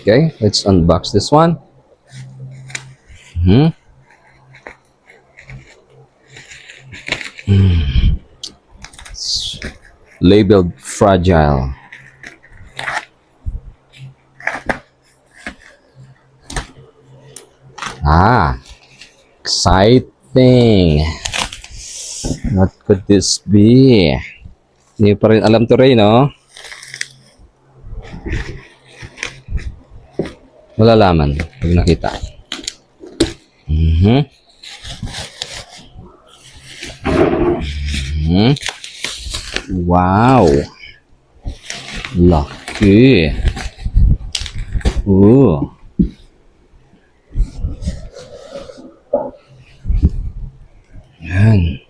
Okay, let's unbox this one. It's labeled fragile. Exciting. What could this be? Hindi pa rin alam to Ray, no? Malalaman pag nakita. Wow. Lucky. Ooh. Yan.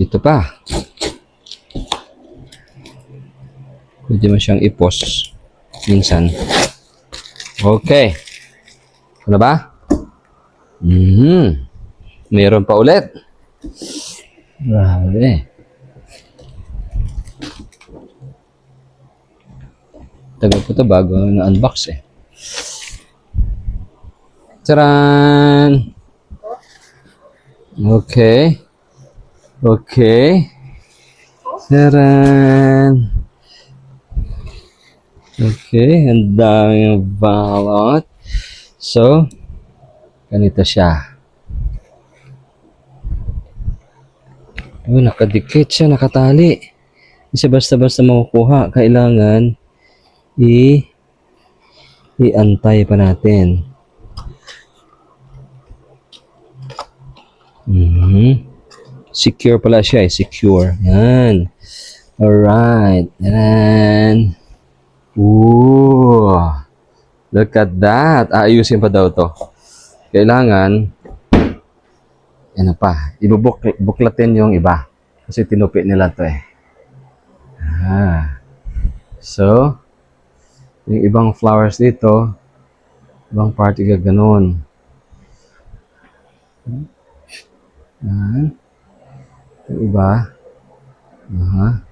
Dito pa. Pwede mo siyang i-pause minsan. Okay. Ano ba? Meron pa ulit. Grabe. Tagal po ito bago na-unbox eh. Taran! Okay. Okay. Taran! Okay, ang daming balot. So, ganito siya. Oh, nakadikit siya, nakatali. Hindi siya basta-basta makukuha. Kailangan i-antay pa natin. Secure pala siya eh. Secure. Yan. Alright. Yan. Ooh. Look at that. Ayusin pa daw to. Kailangan ano pa, ibubuklatin yung iba. Kasi tinupi nila to eh. So, yung ibang flowers dito, ibang part gaganon. Yan. Yung iba. Yan.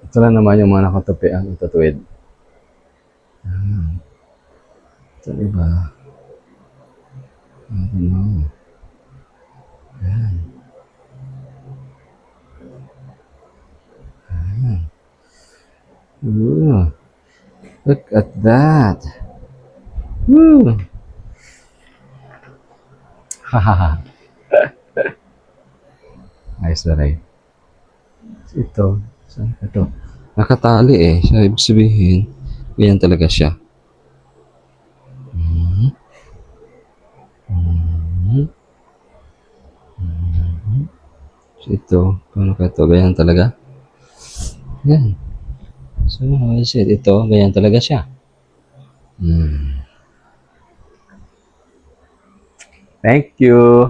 Ito lang naman yung mga nakatupi ang itatuwid. Ito iba. I don't know. Yan. Ooh. Look at that. Woo. Hahaha. Ayos na rin. Ito. Saan ito? Nakatali eh. Siya ibig sabihin. Ganyan talaga siya. So ito. Paano ka ito? Ganyan talaga? Yan. So, I said, ito. Ganyan talaga siya. Thank you.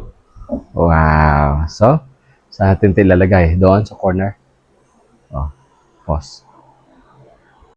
Wow. So, saan natin ito ilalagay? Doon sa corner. Oh, pause.